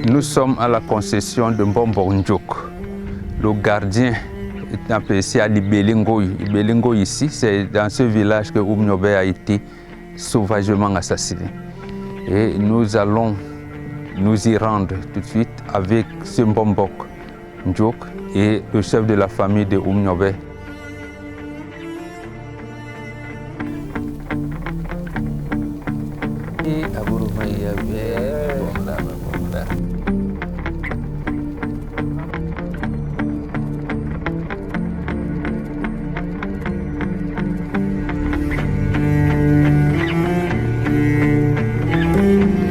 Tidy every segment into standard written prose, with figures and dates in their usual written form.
Nous sommes à la concession de Mbombo Ndjok. Le gardien est appelé ici à Libelingoy. Libelingoy ici, c'est dans ce village que Oum Nyobe a été sauvagement assassiné. Et nous allons nous y rendre tout de suite avec ce Mbombo Ndjok et le chef de la famille de Oum Nyobe.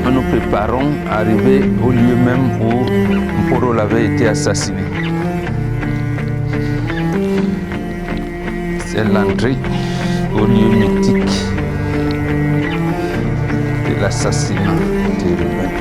Nous préparons à arriver au lieu même où Mporo avait été assassiné. C'est l'entrée au lieu mythique de l'assassinat de Ruben.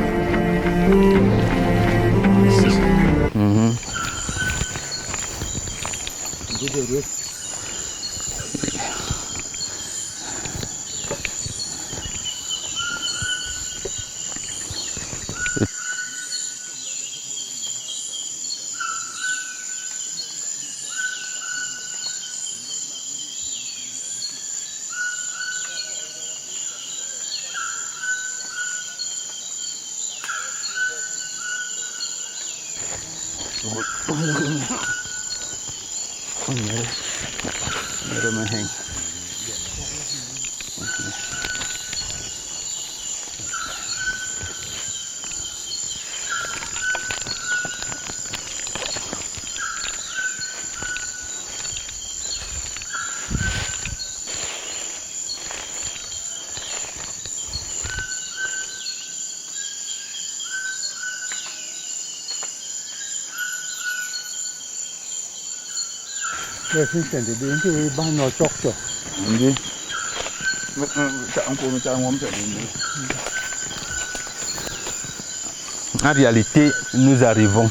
En réalité, nous arrivons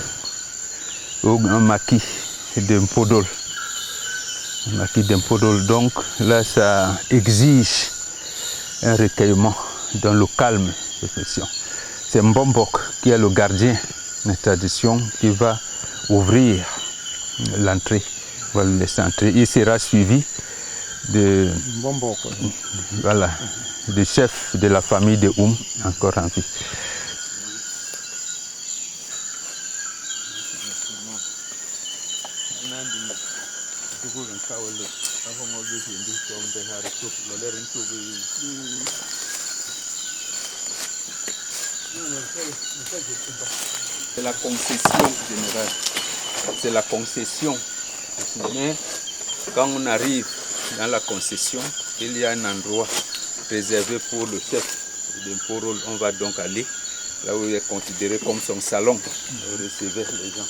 au maquis de Mpodol. Maquis de Mpodol, donc là, ça exige un recueillement dans le calme de question. C'est Mbombok qui est le gardien de la tradition qui va ouvrir l'entrée, va le laisser entrer. Il sera suivi de voilà, du chef de la famille de Oum, encore en vie. C'est la concession générale. C'est la concession. Mais quand on arrive dans la concession, il y a un endroit réservé pour le chef de Mporo. On va donc aller là où il est considéré comme son salon, où il recevait les gens.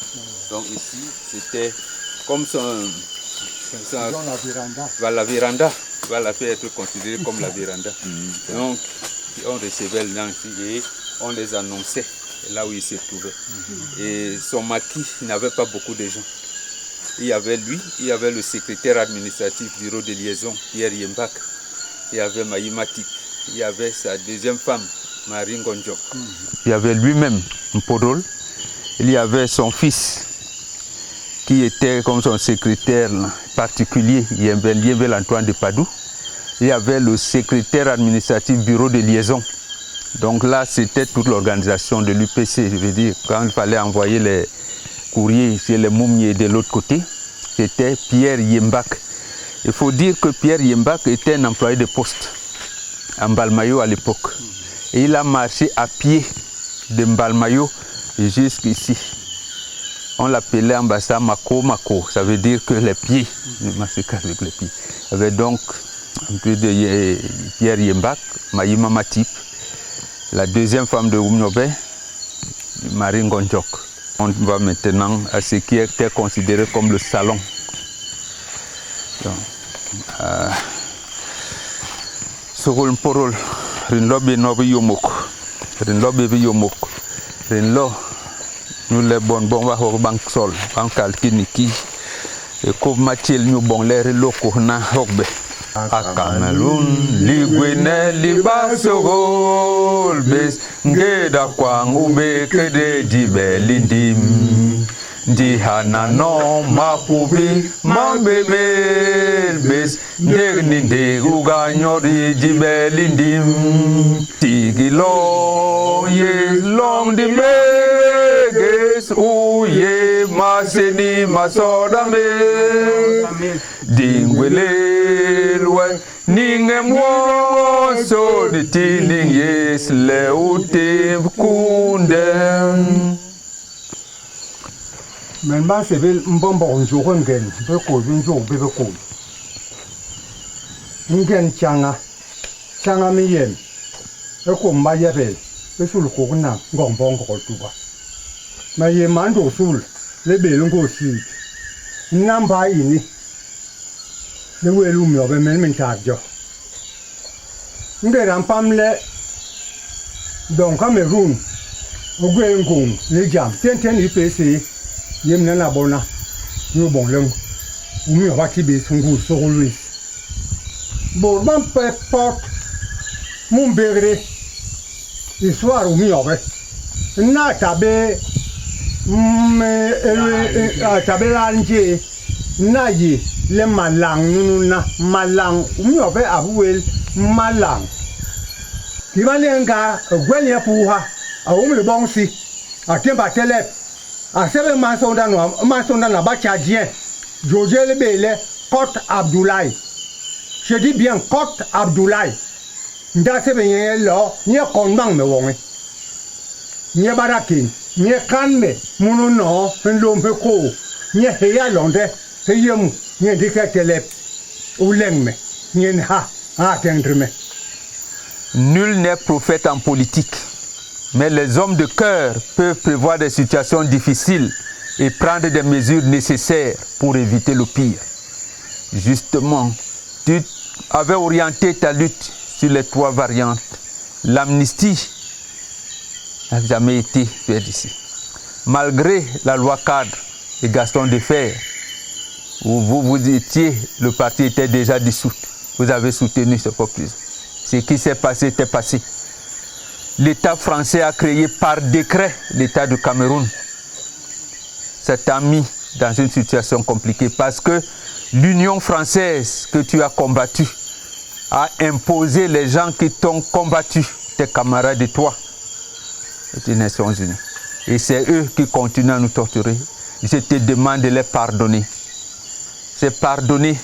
Donc ici, c'était comme la véranda. Va peut être considérée comme la véranda. Donc, on recevait les gens ici et on les annonçait là où ils se trouvaient. Et son maquis n'avait pas beaucoup de gens. Il y avait lui, il y avait le secrétaire administratif du bureau de liaison, Pierre Yembak, il y avait Maïmatik, il y avait sa deuxième femme, Marie Ngonjok. Il y avait lui-même, Mpodol, il y avait son fils, qui était comme son secrétaire particulier, Yembel Antoine de Padoue. Il y avait le secrétaire administratif bureau de liaison. Donc là, c'était toute l'organisation de l'UPC, je veux dire, quand il fallait envoyer les courriers chez les Moumiers de l'autre côté, c'était Pierre Yembak. Il faut dire que Pierre Yembak était un employé de poste à Mbalmayo à l'époque. Et il a marché à pied de Mbalmayo jusqu'ici. On l'appelait ambassade Mako Mako, ça veut dire que les pieds, le massacre avec les pieds. Il y avait donc un peu de Pierre Yembak, Maïma Matip, la deuxième femme de Oum Nyobe, Marie Ngonjok. On va maintenant à ce qui était considéré comme le salon. Sogol Mporol, Rinlobe Nobe Yomok, Rinlobe Yomok, Rinlo, nous les bons va au banque sol, banque alkiniki, et comme Mathiel nous bon l'air locaux na hogbe. A Cameroun, ligwene libasogol bes ngeda kwang ube kede dibelindim di hanano makubi mambemel bes ndegni ndeguga nyori dibelindim tigilo ye long dimeges uye maseni masodame dingwelelwe ninge mwoso de tiling yes le ute kundem men ba se bel mbombo onjo ngen be ko njo be ko ngen changa mi yen e ko ma ye be sul ko na ngong bong ko tuba ma ye mando sul le be ngo si namba ini le welu mi obe men charge nge rampamle donc Cameroun ogwe ngong le jam ten IPC yem na bona yo bon leng umi oba ki be sungu so lui bo ban pe pot mon begre histoire umi obe na tabe tabe lanje na yi le malang na malang umi obe abuel malang ki malenga gwenya puha a umi le bon si a temba tele a sebe masonda na ba tchadien José Bele Côte Abdoulaye. Je dis bien Côte Abdoulaye. Nda sebe yen lo nye konbang me wonge. Nye barakin, nye kanme munu no nlombe ko. Nye heya londe heyemu nye diketele ulengme nye ha atendreme. Nul n'est prophète en politique. Mais les hommes de cœur peuvent prévoir des situations difficiles et prendre des mesures nécessaires pour éviter le pire. Justement, tu avais orienté ta lutte sur les 3 variantes. L'amnistie n'a jamais été faite ici. Malgré la loi cadre et Gaston Defferre, où vous étiez, le parti était déjà dissous. Vous avez soutenu ce peuple. Ce qui s'est passé était passé. L'État français a créé par décret l'État du Cameroun. Ça t'a mis dans une situation compliquée parce que l'Union française que tu as combattue a imposé les gens qui t'ont combattu, tes camarades et toi, des Nations Unies. Et c'est eux qui continuent à nous torturer. Je te demande de les pardonner. C'est pardonner.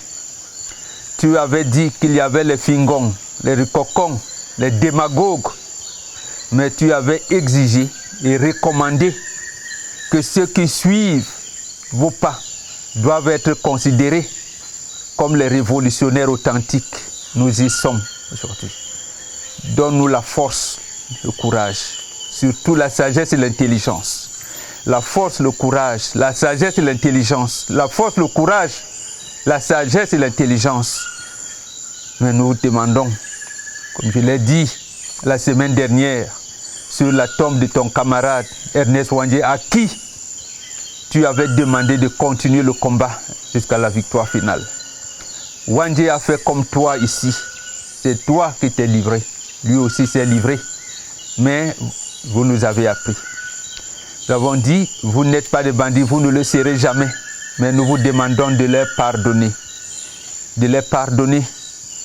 Tu avais dit qu'il y avait les fingons, les ricocons, les démagogues. Mais tu avais exigé et recommandé que ceux qui suivent vos pas doivent être considérés comme les révolutionnaires authentiques. Nous y sommes aujourd'hui. Donne-nous la force, le courage, surtout la sagesse et l'intelligence. La force, le courage, la sagesse et l'intelligence. La force, le courage, la sagesse et l'intelligence. Mais nous demandons, comme je l'ai dit la semaine dernière, sur la tombe de ton camarade Ernest Ouandjé, à qui tu avais demandé de continuer le combat jusqu'à la victoire finale. Ouandjé a fait comme toi ici. C'est toi qui t'es livré. Lui aussi s'est livré. Mais vous nous avez appris. Nous avons dit, vous n'êtes pas des bandits, vous ne le serez jamais. Mais nous vous demandons de les pardonner. De les pardonner.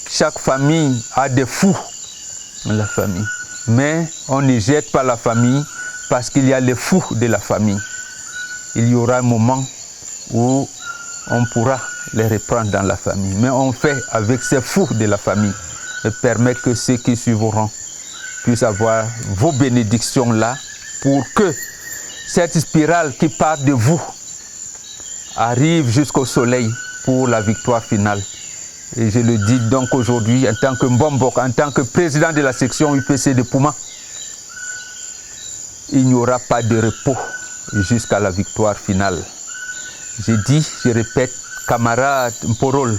Chaque famille a des fous dans la famille. Mais on ne jette pas la famille parce qu'il y a les fous de la famille. Il y aura un moment où on pourra les reprendre dans la famille. Mais on fait avec ces fous de la famille et permet que ceux qui suivront puissent avoir vos bénédictions là pour que cette spirale qui part de vous arrive jusqu'au soleil pour la victoire finale. Et je le dis donc aujourd'hui en tant que Mbombok, en tant que président de la section UPC de Pouma, il n'y aura pas de repos jusqu'à la victoire finale. Je dis, je répète, camarades Mporol,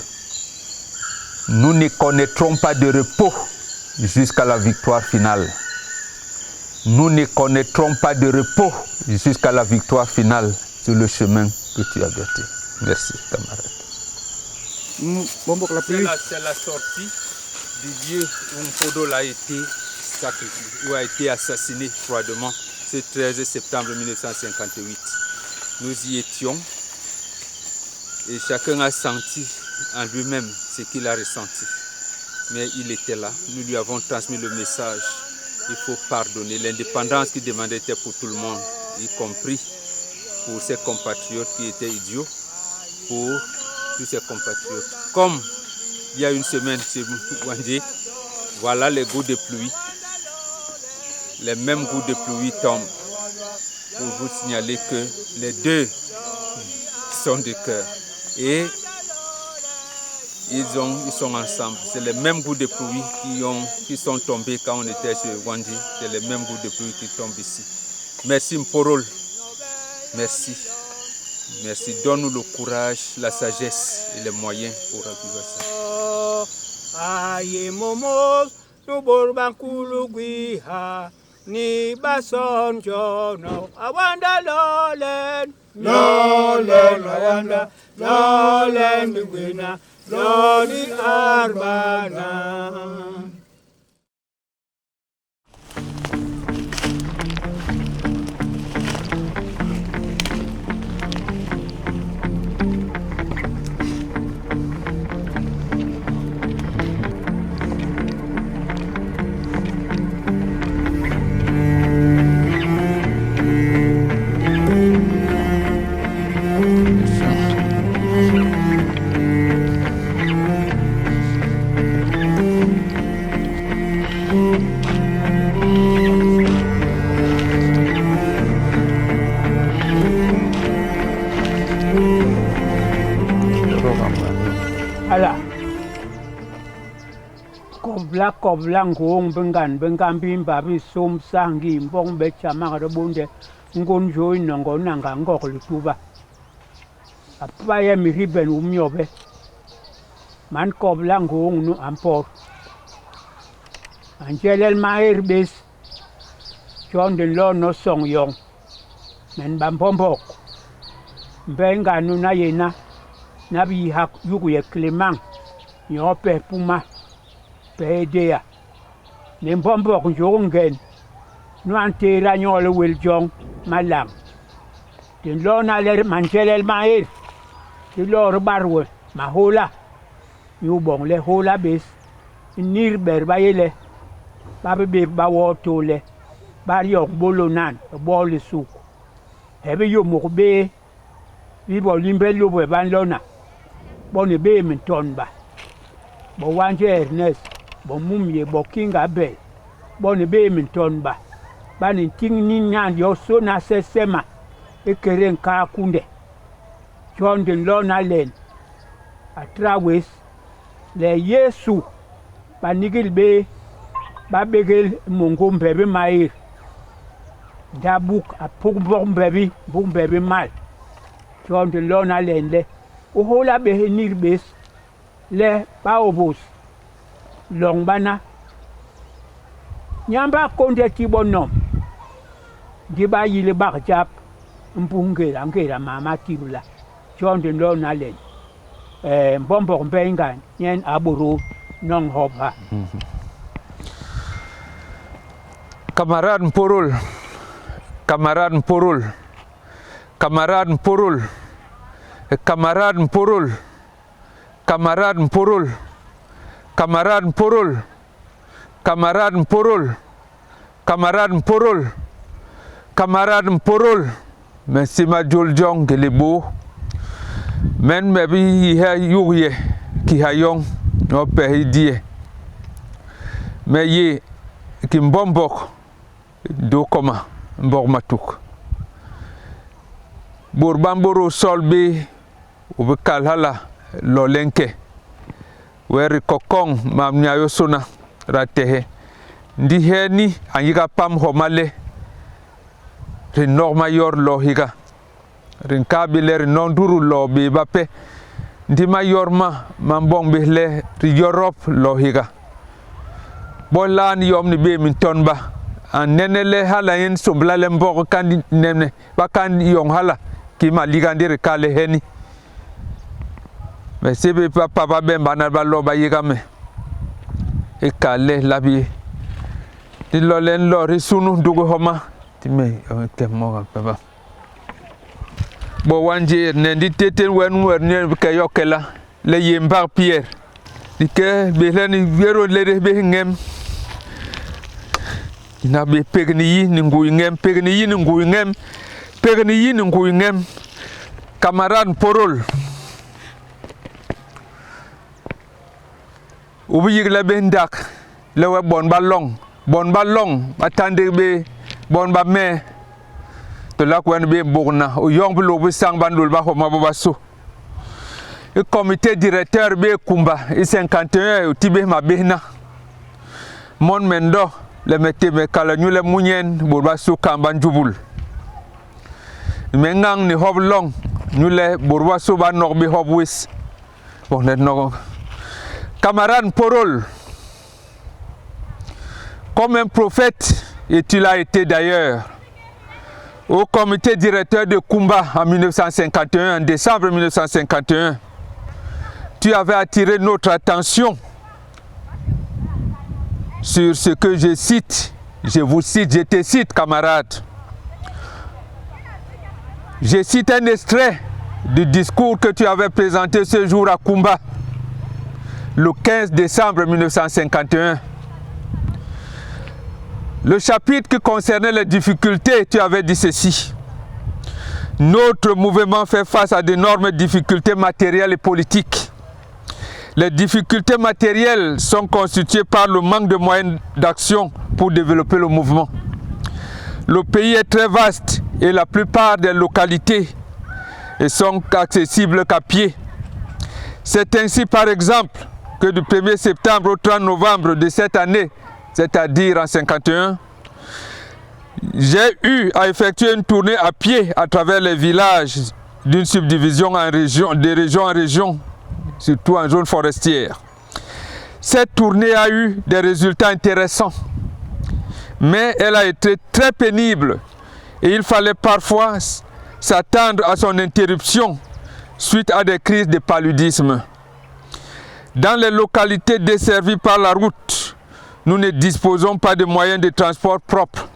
nous ne connaîtrons pas de repos jusqu'à la victoire finale. Nous ne connaîtrons pas de repos jusqu'à la victoire finale sur le chemin que tu as berté. Merci, camarades. C'est la sortie du lieu où Mpodol a été sacrifié, où a été assassiné froidement ce 13 septembre 1958. Nous y étions et chacun a senti en lui-même ce qu'il a ressenti. Mais il était là, nous lui avons transmis le message. Il faut pardonner. L'indépendance qu'il demandait était pour tout le monde, y compris pour ses compatriotes qui étaient idiots, pour tous ses compatriotes. Comme il y a une semaine chez Wandé, voilà les gouttes de pluie. Les mêmes gouttes de pluie tombent pour vous signaler que les deux sont de cœur. Et ils sont ensemble. C'est les mêmes gouttes de pluie qui sont tombées quand on était chez Wandé. C'est les mêmes gouttes de pluie qui tombent ici. Merci Mpodol. Merci. Merci. Donne-nous le courage, la sagesse et les moyens pour vivre ça. Aye momos tu borbankulu guiha ni bason jono awanda lolen awanda lolen guina loli arbana. Kobla ngong bengan bimba bi som sangi mbong be chama bonde ngon joy nongo nanga ngok lutuba apa ya mi riben umyobe man kobla ngong nu ampor angelel maer bes John den lo no song yong men bampombok benga nu na yena nabi hak yugu ye Clement nyope puma Pedea. Nembombo jongen. Nuante ragnolo wil jong malang. Den lona ler mangelel maer. Di lor barwe mahola. Yu bong le hola bes. Nir berbayele. Babe be bawotole. Bar yok bolonan bol souk. Hebe yo mokbe. Wi bo limbe lo be ban lona. Bone be min tonba. Bo wanje Ernest. Bo mumye bo kinga be bo ne be min tonba ba ni ting ni nyan yo so na sesema e keren ka kunde John den lona len a travers le Yesu ba nigil be ba begel mongo mbebe mair da buk a pok bok mbebe mal John den lona len le o hola be nirbes le ba obos long bana nyamba konde tibonom diba yile bakjap mpungela ngela mama tibula John den lo na len mbombo mbenga nyen aburu nong hoba Camarade Mpodol, camarade Mpodol, camarade Mpodol, camarade Mpodol, camarade Mpodol, camarade Mpodol, camarade Mpodol, camarade Mpodol, camarade Mpodol, merci ma Joljong gelebo, men mebi ha yuye ki hayong no pehidie, me ye ki mbombok do koma mbok matuk burbamboro solbe ube kalhala lolenke weri kokong mam nyayo sona ratehe ndi heni anyiga pam homale ri norma yor lo higa rin kabile non duru lo be bape ndi mayor ma mambong behle ri Europe lo higa bolan yom ni be min tonba an nenele hala yen soblale mbok kan nene bakan yong hala ki ma ligandir kale heni Mais si papa ben banal baloba yigame. Et calé labi. Di lolen lori sunu dugu homa. Time temo papa. Bo wanje nendi teten wenu werne kayokela. Le yembar Pierre. Di ke belani wero le be ngem. Ina be pegni yi ngui ngem, pegni yi ngui ngem. Pegni yi ngui ngem. Camarade Porol. Ubi yigla bendak. Lewe bon ballong. Attendez be bon ba me. De la kwen be bourna. O yong blo be sang bandul ba homa baso. Le comité directeur be Kumba. Et 51 tibe ma behna. Mon mendo. Le mette me kala nyule munyen. Bourba so kamban jubul. Mengang ni hob long. Nyule bourba so ba norbe hob wis. Bon net no. Camarade Porol. Comme un prophète, et tu l'as été d'ailleurs, au comité directeur de Kumba en 1951, en décembre 1951, tu avais attiré notre attention sur ce que je cite, je vous cite, je te cite, camarade. Je cite un extrait du discours que tu avais présenté ce jour à Kumba, le 15 décembre 1951. Le chapitre qui concernait les difficultés, tu avais dit ceci. Notre mouvement fait face à d'énormes difficultés matérielles et politiques. Les difficultés matérielles sont constituées par le manque de moyens d'action pour développer le mouvement. Le pays est très vaste et la plupart des localités sont accessibles qu'à pied. C'est ainsi par exemple que du 1er septembre au 30 novembre de cette année, c'est-à-dire en 51, j'ai eu à effectuer une tournée à pied à travers les villages d'une subdivision en région, de région en région, surtout en zone forestière. Cette tournée a eu des résultats intéressants, mais elle a été très pénible et il fallait parfois s'attendre à son interruption suite à des crises de paludisme. Dans les localités desservies par la route, nous ne disposons pas de moyens de transport propres.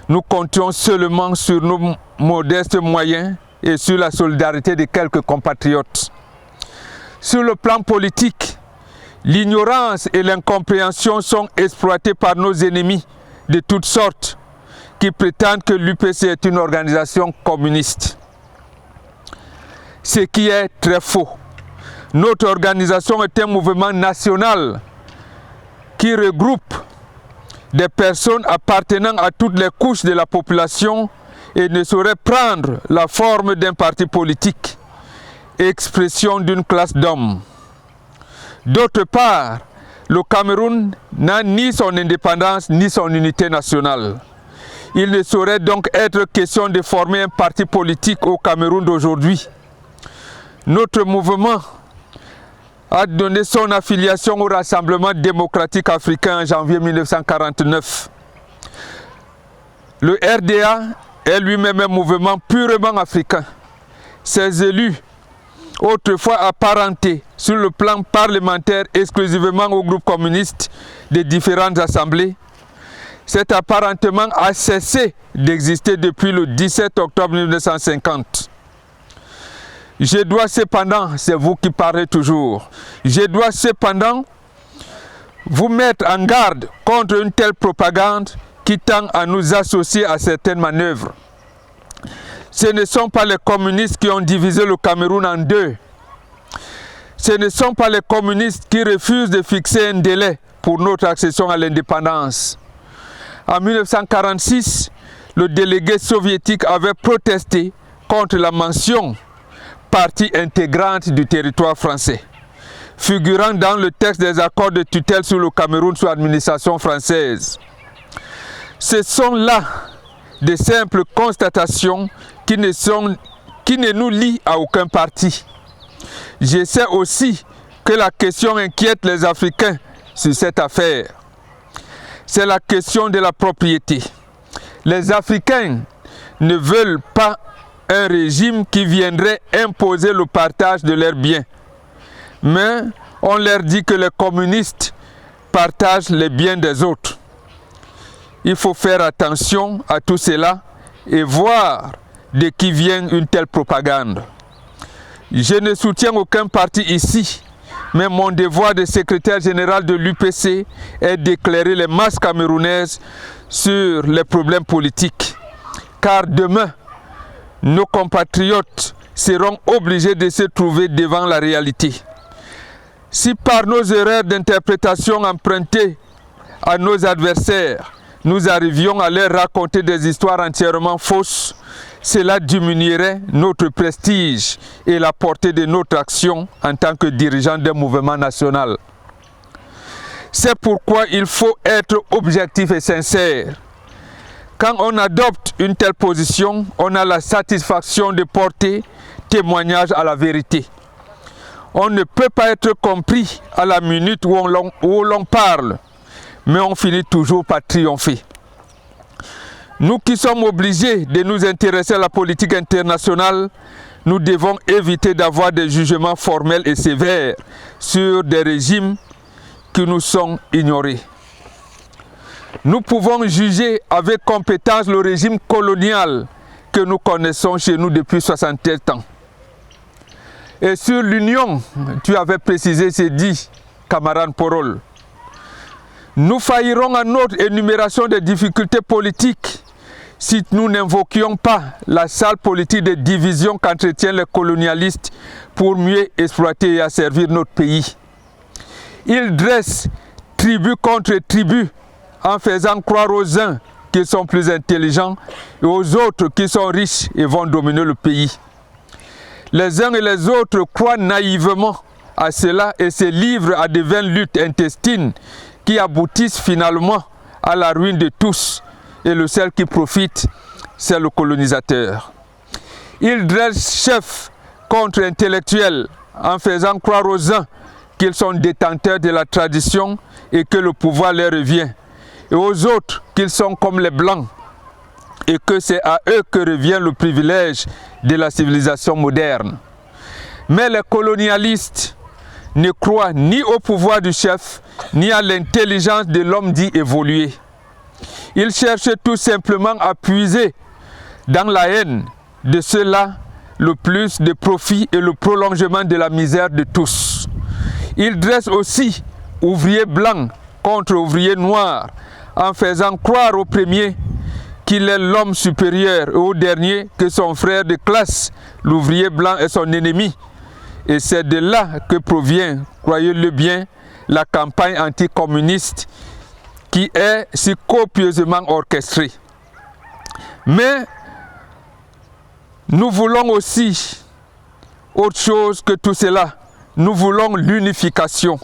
Nous comptons seulement sur nos modestes moyens et sur la solidarité de quelques compatriotes. Sur le plan politique, l'ignorance et l'incompréhension sont exploitées par nos ennemis de toutes sortes qui prétendent que l'UPC est une organisation communiste. Ce qui est très faux. Notre organisation est un mouvement national qui regroupe des personnes appartenant à toutes les couches de la population et ne saurait prendre la forme d'un parti politique, expression d'une classe d'hommes. D'autre part, le Cameroun n'a ni son indépendance ni son unité nationale. Il ne saurait donc être question de former un parti politique au Cameroun d'aujourd'hui. Notre mouvement a donné son affiliation au Rassemblement démocratique africain en janvier 1949. Le RDA est lui-même un mouvement purement africain. Ses élus, autrefois apparentés sur le plan parlementaire exclusivement au groupe communiste des différentes assemblées, cet apparentement a cessé d'exister depuis le 17 octobre 1950. Je dois cependant, c'est vous qui parlez toujours, je dois cependant vous mettre en garde contre une telle propagande qui tend à nous associer à certaines manœuvres. Ce ne sont pas les communistes qui ont divisé le Cameroun en deux. Ce ne sont pas les communistes qui refusent de fixer un délai pour notre accession à l'indépendance. En 1946, le délégué soviétique avait protesté contre la mention partie intégrante du territoire français, figurant dans le texte des accords de tutelle sur le Cameroun sous administration française. Ce sont là de simples constatations qui ne nous lient à aucun parti. Je sais aussi que la question inquiète les Africains sur cette affaire. C'est la question de la propriété. Les Africains ne veulent pas un régime qui viendrait imposer le partage de leurs biens, mais on leur dit que les communistes partagent les biens des autres. Il faut faire attention à tout cela et voir de qui vient une telle propagande. Je ne soutiens aucun parti ici, mais mon devoir de secrétaire général de l'UPC est d'éclairer les masses camerounaises sur les problèmes politiques. Car demain, nos compatriotes seront obligés de se trouver devant la réalité. Si par nos erreurs d'interprétation empruntées à nos adversaires, nous arrivions à leur raconter des histoires entièrement fausses, cela diminuerait notre prestige et la portée de notre action en tant que dirigeant d'un mouvement national. C'est pourquoi il faut être objectif et sincère. Quand on adopte une telle position, on a la satisfaction de porter témoignage à la vérité. On ne peut pas être compris à la minute où l'on parle, mais on finit toujours par triompher. Nous qui sommes obligés de nous intéresser à la politique internationale, nous devons éviter d'avoir des jugements formels et sévères sur des régimes qui nous sont ignorés. Nous pouvons juger avec compétence le régime colonial que nous connaissons chez nous depuis 67 ans. Et sur l'union, tu avais précisé, c'est dit, camarade Porol. Nous faillirons à notre énumération des difficultés politiques si nous n'invoquions pas la sale politique de division qu'entretiennent les colonialistes pour mieux exploiter et asservir notre pays. Ils dressent tribu contre tribu en faisant croire aux uns qu'ils sont plus intelligents et aux autres qui sont riches et vont dominer le pays. Les uns et les autres croient naïvement à cela et se livrent à de vaines luttes intestines qui aboutissent finalement à la ruine de tous, et le seul qui profite, c'est le colonisateur. Ils dressent chef contre intellectuels en faisant croire aux uns qu'ils sont détenteurs de la tradition et que le pouvoir leur revient, et aux autres qu'ils sont comme les Blancs et que c'est à eux que revient le privilège de la civilisation moderne. Mais les colonialistes ne croient ni au pouvoir du chef, ni à l'intelligence de l'homme dit évolué. Ils cherchent tout simplement à puiser dans la haine de ceux-là le plus de profit et le prolongement de la misère de tous. Ils dressent aussi ouvriers blancs contre ouvriers noirs en faisant croire au premier qu'il est l'homme supérieur et au dernier que son frère de classe, l'ouvrier blanc, est son ennemi. Et c'est de là que provient, croyez-le bien, la campagne anticommuniste qui est si copieusement orchestrée. Mais nous voulons aussi autre chose que tout cela. Nous voulons l'unification.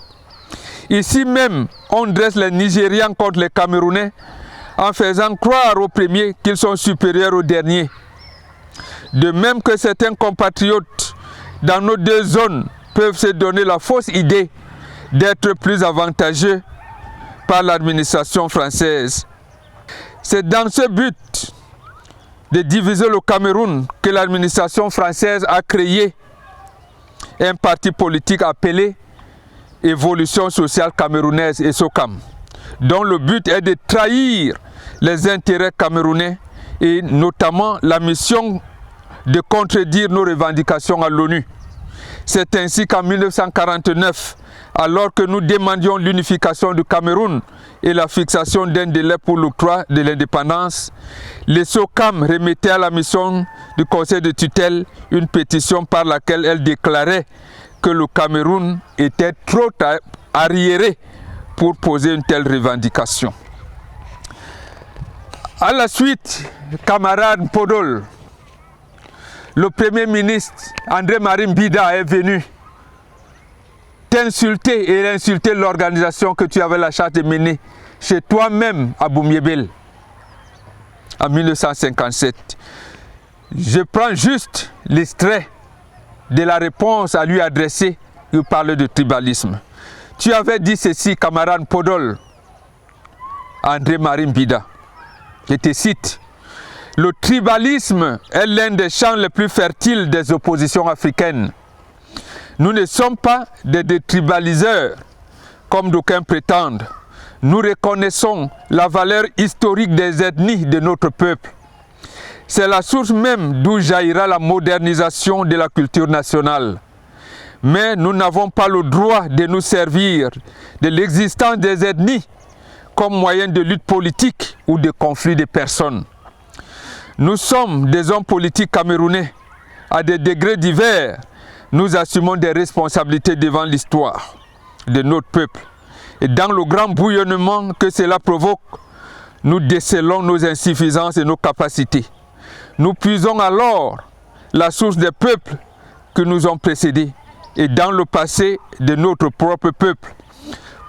Ici même, on dresse les Nigérians contre les Camerounais en faisant croire aux premiers qu'ils sont supérieurs aux derniers. De même que certains compatriotes dans nos deux zones peuvent se donner la fausse idée d'être plus avantageux par l'administration française. C'est dans ce but de diviser le Cameroun que l'administration française a créé un parti politique appelé Évolution sociale camerounaise et SOCAM, dont le but est de trahir les intérêts camerounais et notamment la mission de contredire nos revendications à l'ONU. C'est ainsi qu'en 1949, alors que nous demandions l'unification du Cameroun et la fixation d'un délai pour l'octroi de l'indépendance, les SOCAM remettaient à la mission du Conseil de tutelle une pétition par laquelle elle déclarait que le Cameroun était trop arriéré pour poser une telle revendication. À la suite, camarade Podol, le Premier ministre André-Marie Mbida est venu t'insulter et insulter l'organisation que tu avais la charge de mener chez toi-même à Boumiébel en 1957. Je prends juste l'extrait de la réponse à lui adressée. Il parlait de tribalisme. Tu avais dit ceci, camarade Podol, André-Marie Mbida. Je te cite. Le tribalisme est l'un des champs les plus fertiles des oppositions africaines. Nous ne sommes pas des détribaliseurs, comme d'aucuns prétendent. Nous reconnaissons la valeur historique des ethnies de notre peuple. C'est la source même d'où jaillira la modernisation de la culture nationale. Mais nous n'avons pas le droit de nous servir de l'existence des ethnies comme moyen de lutte politique ou de conflit de personnes. Nous sommes des hommes politiques camerounais. À des degrés divers, nous assumons des responsabilités devant l'histoire de notre peuple. Et dans le grand bouillonnement que cela provoque, nous décelons nos insuffisances et nos capacités. Nous puisons alors la source des peuples qui nous ont précédés et dans le passé de notre propre peuple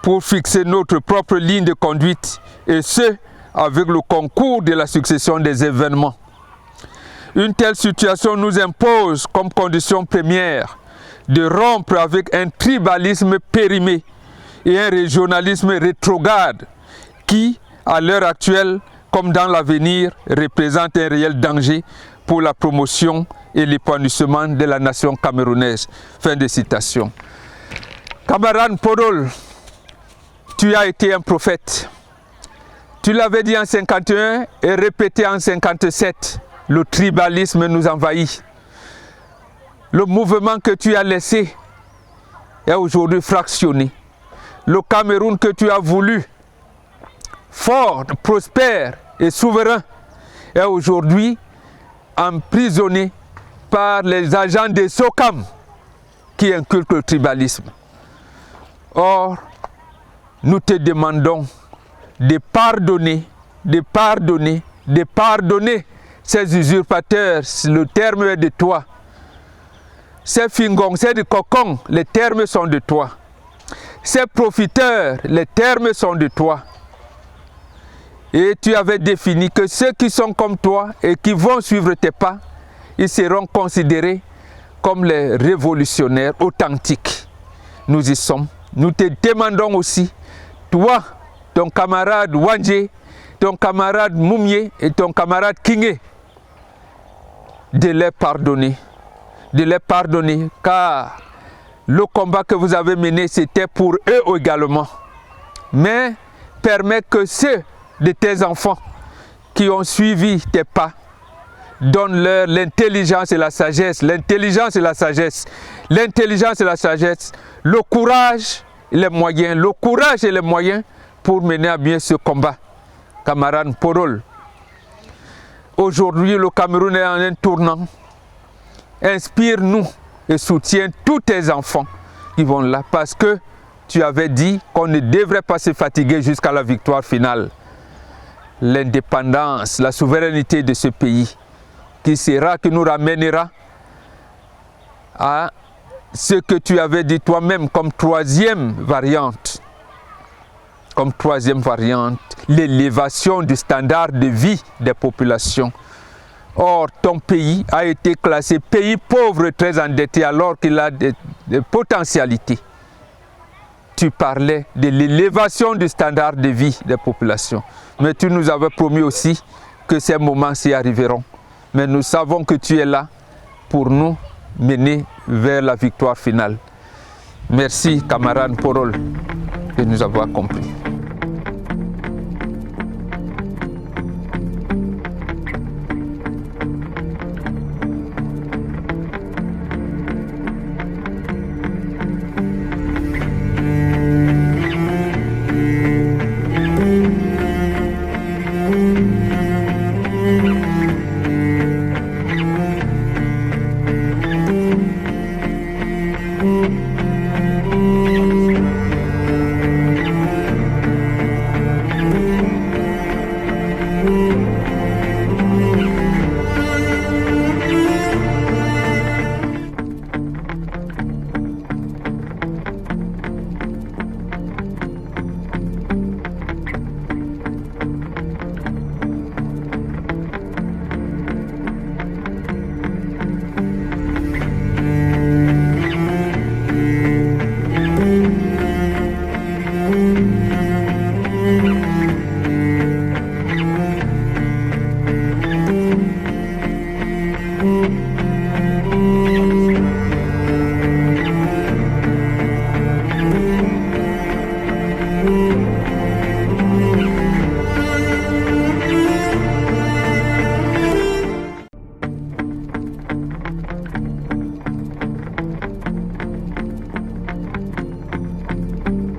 pour fixer notre propre ligne de conduite et ce, avec le concours de la succession des événements. Une telle situation nous impose comme condition première de rompre avec un tribalisme périmé et un régionalisme rétrograde qui, à l'heure actuelle, comme dans l'avenir, représente un réel danger pour la promotion et l'épanouissement de la nation camerounaise. Fin de citation. Camarade Podol, tu as été un prophète. Tu l'avais dit en 51 et répété en 57. Le tribalisme nous envahit. Le mouvement que tu as laissé est aujourd'hui fractionné. Le Cameroun que tu as voulu, fort, prospère et souverain, est aujourd'hui emprisonné par les agents des SOCAM qui inculquent le tribalisme. Or, nous te demandons de pardonner ces usurpateurs, le terme est de toi. Ces fingons, ces de cocons, les termes sont de toi. Ces profiteurs, les termes sont de toi. Et tu avais défini que ceux qui sont comme toi et qui vont suivre tes pas, ils seront considérés comme les révolutionnaires authentiques. Nous y sommes. Nous te demandons aussi, toi, ton camarade Wandje, ton camarade Moumié et ton camarade Kingé, de les pardonner. De les pardonner, car le combat que vous avez mené, c'était pour eux également. Mais permets que ceux de tes enfants qui ont suivi tes pas, donne-leur l'intelligence et la sagesse, l'intelligence et la sagesse, l'intelligence et la sagesse, le courage et les moyens, le courage et les moyens pour mener à bien ce combat. Camarade Podol, aujourd'hui le Cameroun est en un tournant. Inspire-nous et soutiens tous tes enfants qui vont là, parce que tu avais dit qu'on ne devrait pas se fatiguer jusqu'à la victoire finale. L'indépendance, la souveraineté de ce pays qui nous ramènera à ce que tu avais dit toi-même comme troisième variante. Comme troisième variante, l'élévation du standard de vie des populations. Or, ton pays a été classé pays pauvre très endetté alors qu'il a des potentialités. Tu parlais de l'élévation du standard de vie des populations. Mais tu nous avais promis aussi que ces moments s'y arriveront. Mais nous savons que tu es là pour nous mener vers la victoire finale. Merci, camarade Podol, de nous avoir compris.